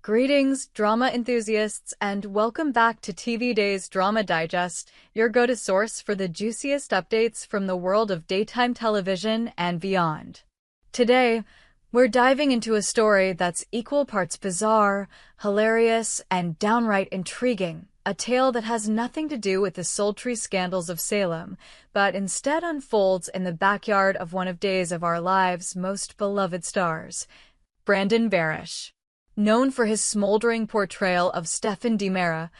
Greetings, drama enthusiasts, and welcome back to TV Day's Drama Digest, your go-to source for the juiciest updates from the world of daytime television and beyond. Today, we're diving into a story that's equal parts bizarre, hilarious, and downright intriguing, a tale that has nothing to do with the sultry scandals of Salem, but instead unfolds in the backyard of one of Days of Our Lives' most beloved stars, Brandon Barash. Known for his smoldering portrayal of Stephen DiMera,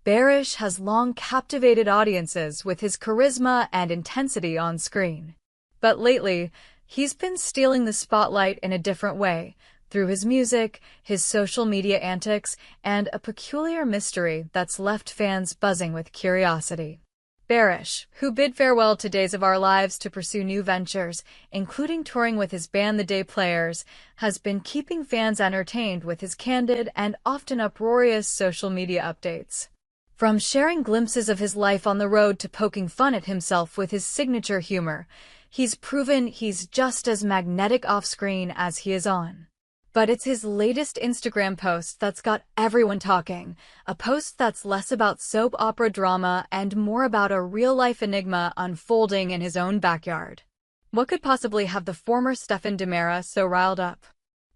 Barash has long captivated audiences with his charisma and intensity on screen. But lately, he's been stealing the spotlight in a different way, through his music, his social media antics, and a peculiar mystery that's left fans buzzing with curiosity. Barash, who bid farewell to Days of Our Lives to pursue new ventures, including touring with his band The Day Players, has been keeping fans entertained with his candid and often uproarious social media updates. From sharing glimpses of his life on the road to poking fun at himself with his signature humor, he's proven he's just as magnetic off-screen as he is on. But it's his latest Instagram post that's got everyone talking, a post that's less about soap opera drama and more about a real-life enigma unfolding in his own backyard. What could possibly have the former Stephen DiMera so riled up?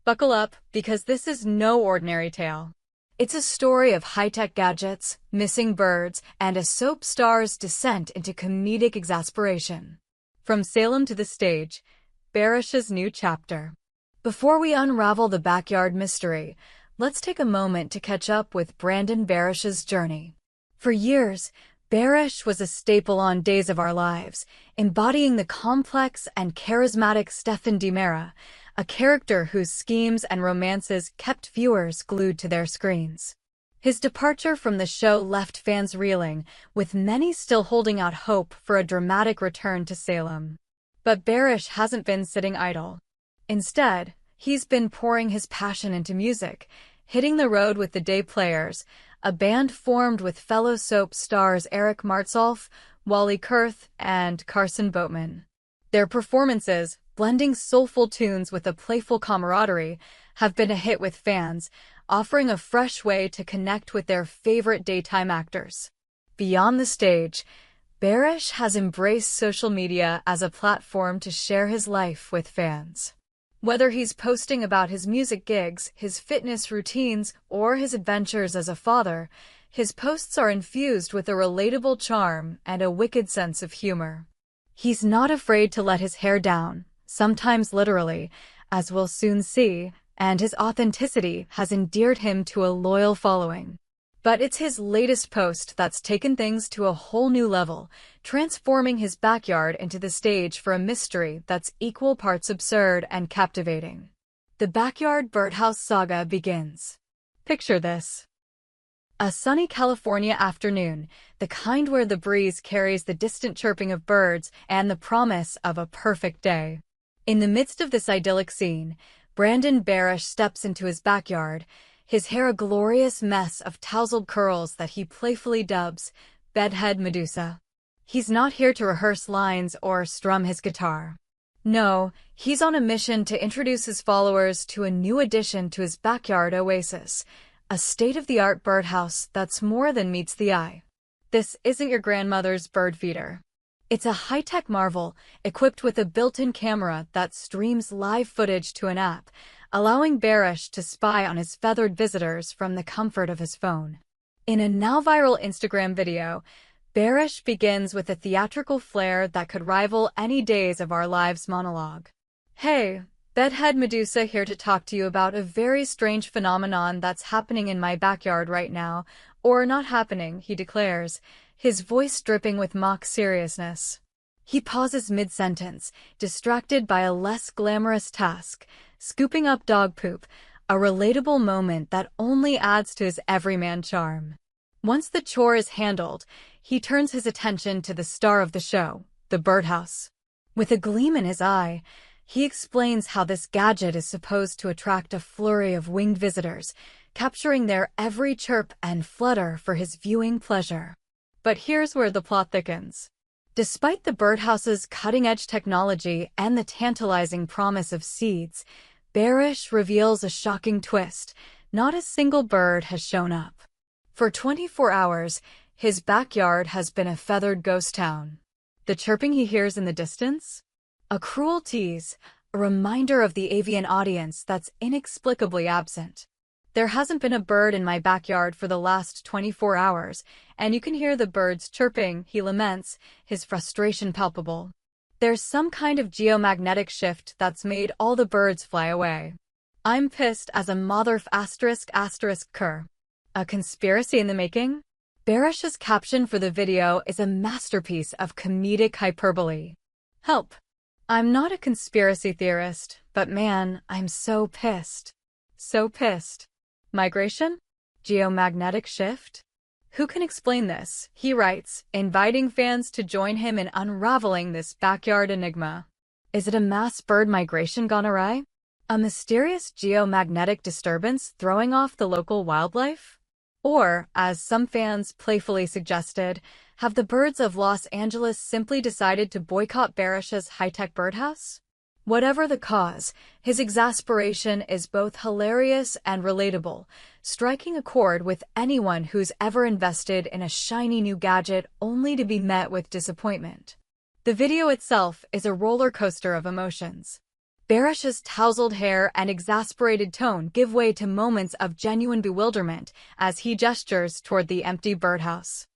Buckle up, because this is no ordinary tale. It's a story of high-tech gadgets, missing birds, and a soap star's descent into comedic exasperation. From Salem to the stage, Barash's new chapter. Before we unravel the backyard mystery, let's take a moment to catch up with Brandon Barash's journey. For years, Barash was a staple on Days of Our Lives, embodying the complex and charismatic Stephen DiMera, a character whose schemes and romances kept viewers glued to their screens. His departure from the show left fans reeling, with many still holding out hope for a dramatic return to Salem. But Barash hasn't been sitting idle. Instead, he's been pouring his passion into music, hitting the road with the Day Players, a band formed with fellow soap stars Eric Martsolf, Wally Kurth, and Carson Boatman. Their performances, blending soulful tunes with a playful camaraderie, have been a hit with fans, offering a fresh way to connect with their favorite daytime actors. Beyond the stage, Barash has embraced social media as a platform to share his life with fans. Whether he's posting about his music gigs, his fitness routines, or his adventures as a father, his posts are infused with a relatable charm and a wicked sense of humor. He's not afraid to let his hair down, sometimes literally, as we'll soon see, and his authenticity has endeared him to a loyal following. But it's his latest post that's taken things to a whole new level, transforming his backyard into the stage for a mystery that's equal parts absurd and captivating. The backyard birdhouse saga begins. Picture this. A sunny California afternoon, the kind where the breeze carries the distant chirping of birds and the promise of a perfect day. In the midst of this idyllic scene, Brandon Barash steps into his backyard, his hair a glorious mess of tousled curls that he playfully dubs Bedhead Medusa. He's not here to rehearse lines or strum his guitar. No, he's on a mission to introduce his followers to a new addition to his backyard oasis, a state-of-the-art birdhouse that's more than meets the eye. This isn't your grandmother's bird feeder. It's a high-tech marvel, equipped with a built-in camera that streams live footage to an app, allowing Barash to spy on his feathered visitors from the comfort of his phone. In a now-viral Instagram video, Barash begins with a theatrical flair that could rival any Days of Our Lives monologue. "Hey, Bedhead Medusa here to talk to you about a very strange phenomenon that's happening in my backyard right now, or not happening," he declares, his voice dripping with mock seriousness. He pauses mid-sentence, distracted by a less glamorous task, scooping up dog poop, a relatable moment that only adds to his everyman charm. Once the chore is handled, he turns his attention to the star of the show, the birdhouse. With a gleam in his eye, he explains how this gadget is supposed to attract a flurry of winged visitors, capturing their every chirp and flutter for his viewing pleasure. But here's where the plot thickens. Despite the birdhouse's cutting-edge technology and the tantalizing promise of seeds, Barash reveals a shocking twist, not a single bird has shown up. For 24 hours, his backyard has been a feathered ghost town. The chirping he hears in the distance? A cruel tease, a reminder of the avian audience that's inexplicably absent. There hasn't been a bird in my backyard for the last 24 hours, and you can hear the birds chirping, he laments, his frustration palpable. There's some kind of geomagnetic shift that's made all the birds fly away. I'm pissed as a motherf **** cur. A conspiracy in the making? Barash's caption for the video is a masterpiece of comedic hyperbole. Help! I'm not a conspiracy theorist, but man, I'm so pissed. So pissed. Migration? Geomagnetic shift? Who can explain this? He writes, inviting fans to join him in unraveling this backyard enigma. Is it a mass bird migration gone awry? A mysterious geomagnetic disturbance throwing off the local wildlife? Or, as some fans playfully suggested, have the birds of Los Angeles simply decided to boycott Barash's high-tech birdhouse? Whatever the cause, his exasperation is both hilarious and relatable, striking a chord with anyone who's ever invested in a shiny new gadget only to be met with disappointment. The video itself is a roller coaster of emotions. Barash's tousled hair and exasperated tone give way to moments of genuine bewilderment as he gestures toward the empty birdhouse.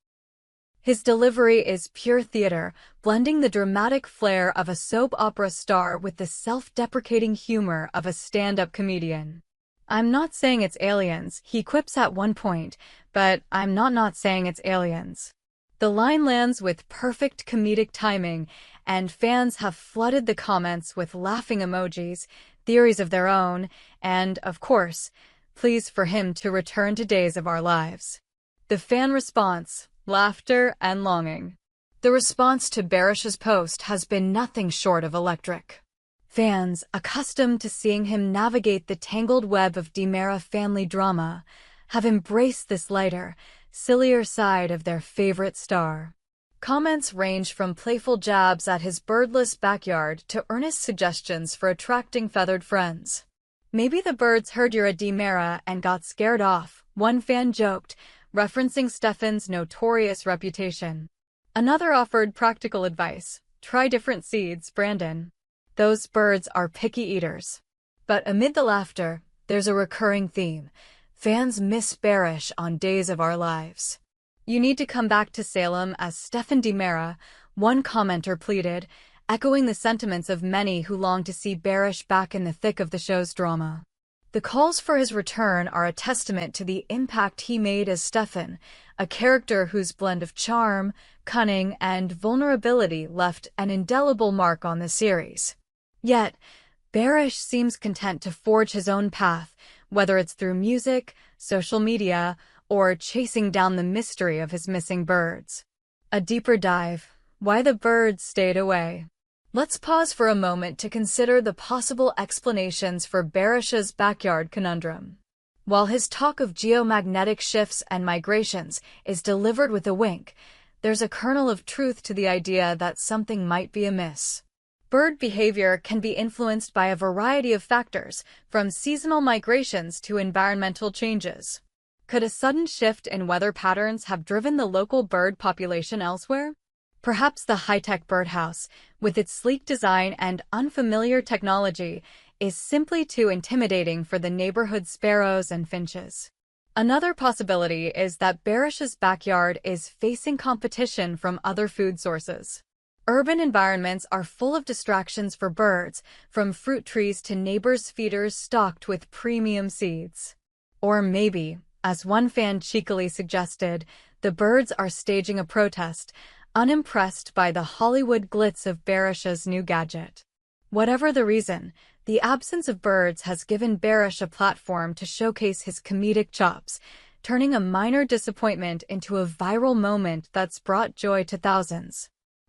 His delivery is pure theater, blending the dramatic flair of a soap opera star with the self-deprecating humor of a stand-up comedian. I'm not saying it's aliens, he quips at one point, but I'm not saying it's aliens. The line lands with perfect comedic timing, and fans have flooded the comments with laughing emojis, theories of their own, and, of course, pleas for him to return to days of our lives. The fan response: laughter and longing. The response to Barash's post has been nothing short of electric. Fans, accustomed to seeing him navigate the tangled web of DiMera family drama, have embraced this lighter, sillier side of their favorite star. Comments range from playful jabs at his birdless backyard to earnest suggestions for attracting feathered friends. Maybe the birds heard you're a DiMera and got scared off, one fan joked, referencing Stefan's notorious reputation. Another offered practical advice: try different seeds, Brandon. Those birds are picky eaters. But amid the laughter, there's a recurring theme. Fans miss Barash on Days of Our Lives. You need to come back to Salem as Stefan DiMera, one commenter pleaded, echoing the sentiments of many who long to see Barash back in the thick of the show's drama. The calls for his return are a testament to the impact he made as Stefan, a character whose blend of charm, cunning, and vulnerability left an indelible mark on the series. Yet, Barash seems content to forge his own path, whether it's through music, social media, or chasing down the mystery of his missing birds. A deeper dive: why the birds stayed away. Let's pause for a moment to consider the possible explanations for Barash's backyard conundrum. While his talk of geomagnetic shifts and migrations is delivered with a wink, there's a kernel of truth to the idea that something might be amiss. Bird behavior can be influenced by a variety of factors, from seasonal migrations to environmental changes. Could a sudden shift in weather patterns have driven the local bird population elsewhere? Perhaps the high-tech birdhouse, with its sleek design and unfamiliar technology, is simply too intimidating for the neighborhood sparrows and finches. Another possibility is that Barash's backyard is facing competition from other food sources. Urban environments are full of distractions for birds, from fruit trees to neighbors' feeders stocked with premium seeds. Or maybe, as one fan cheekily suggested, the birds are staging a protest, unimpressed by the Hollywood glitz of Barash's new gadget. Whatever the reason, the absence of birds has given Barash a platform to showcase his comedic chops, turning a minor disappointment into a viral moment that's brought joy to thousands.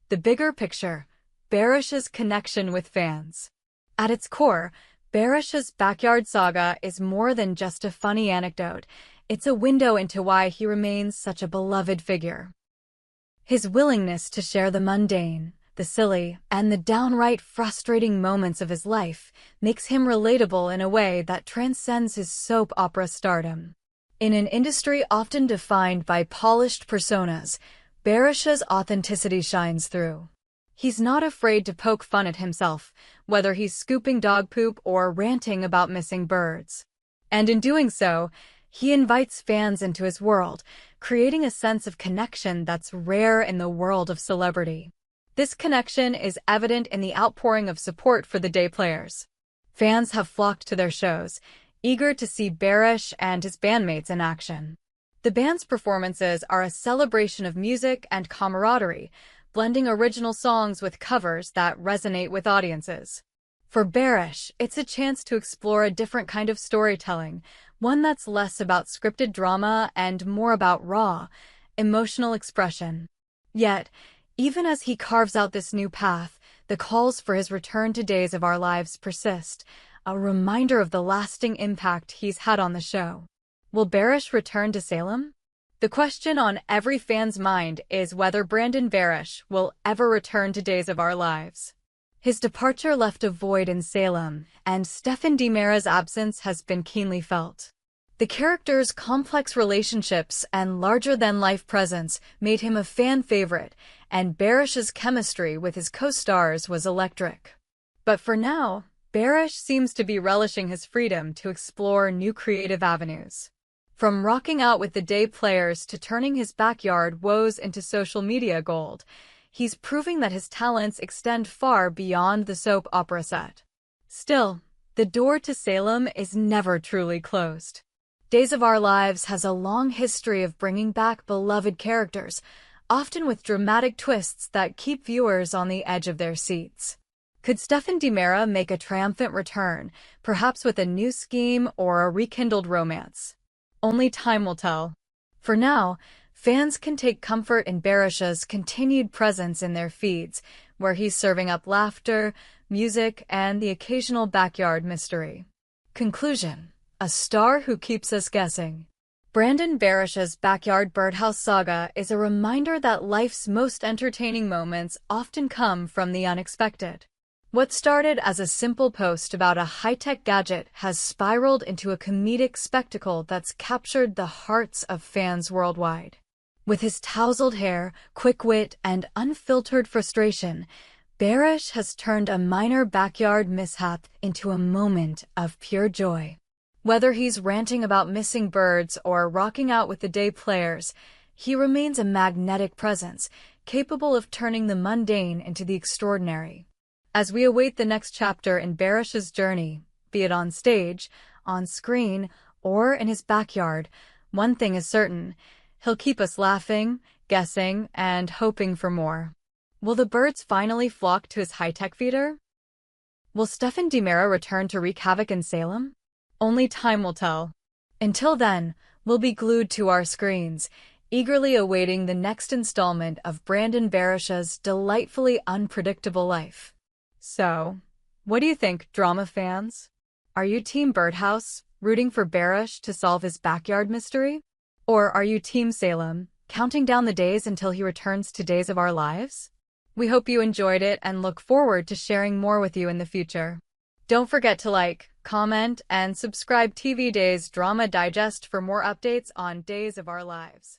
The bigger picture: Barash's connection with fans. At its core, Barash's backyard saga is more than just a funny anecdote. It's a window into why he remains such a beloved figure. His willingness to share the mundane, the silly, and the downright frustrating moments of his life makes him relatable in a way that transcends his soap opera stardom. In an industry often defined by polished personas, Barash's authenticity shines through. He's not afraid to poke fun at himself, whether he's scooping dog poop or ranting about missing birds. And in doing so, he invites fans into his world, creating a sense of connection that's rare in the world of celebrity. This connection is evident in the outpouring of support for the day players. Fans have flocked to their shows, eager to see Barash and his bandmates in action. The band's performances are a celebration of music and camaraderie, blending original songs with covers that resonate with audiences. For Barash, it's a chance to explore a different kind of storytelling, one that's less about scripted drama and more about raw, emotional expression. Yet, even as he carves out this new path, the calls for his return to Days of Our Lives persist, a reminder of the lasting impact he's had on the show. Will Barash return to Salem? The question on every fan's mind is whether Brandon Barash will ever return to Days of Our Lives. His departure left a void in Salem, and Stephen DiMera's absence has been keenly felt. The character's complex relationships and larger-than-life presence made him a fan favorite, and Barash's chemistry with his co-stars was electric. But for now, Barash seems to be relishing his freedom to explore new creative avenues. From rocking out with the day players to turning his backyard woes into social media gold, he's proving that his talents extend far beyond the soap opera set. Still, the door to Salem is never truly closed. Days of Our Lives has a long history of bringing back beloved characters, often with dramatic twists that keep viewers on the edge of their seats. Could Stephen DiMera make a triumphant return, perhaps with a new scheme or a rekindled romance? Only time will tell. For now, fans can take comfort in Barash's continued presence in their feeds, where he's serving up laughter, music, and the occasional backyard mystery. Conclusion: a star who keeps us guessing. Brandon Barash's Backyard Birdhouse saga is a reminder that life's most entertaining moments often come from the unexpected. What started as a simple post about a high-tech gadget has spiraled into a comedic spectacle that's captured the hearts of fans worldwide. With his tousled hair, quick wit, and unfiltered frustration, Barash has turned a minor backyard mishap into a moment of pure joy. Whether he's ranting about missing birds or rocking out with the day players, he remains a magnetic presence, capable of turning the mundane into the extraordinary. As we await the next chapter in Barash's journey, be it on stage, on screen, or in his backyard, one thing is certain: he'll keep us laughing, guessing, and hoping for more. Will the birds finally flock to his high-tech feeder? Will Stephen DiMera return to wreak havoc in Salem? Only time will tell. Until then, we'll be glued to our screens, eagerly awaiting the next installment of Brandon Barash's delightfully unpredictable life. So, what do you think, drama fans? Are you Team Birdhouse, rooting for Barash to solve his backyard mystery? Or are you Team Salem, counting down the days until he returns to Days of Our Lives? We hope you enjoyed it and look forward to sharing more with you in the future. Don't forget to like, comment, and subscribe TV Days Drama Digest for more updates on Days of Our Lives.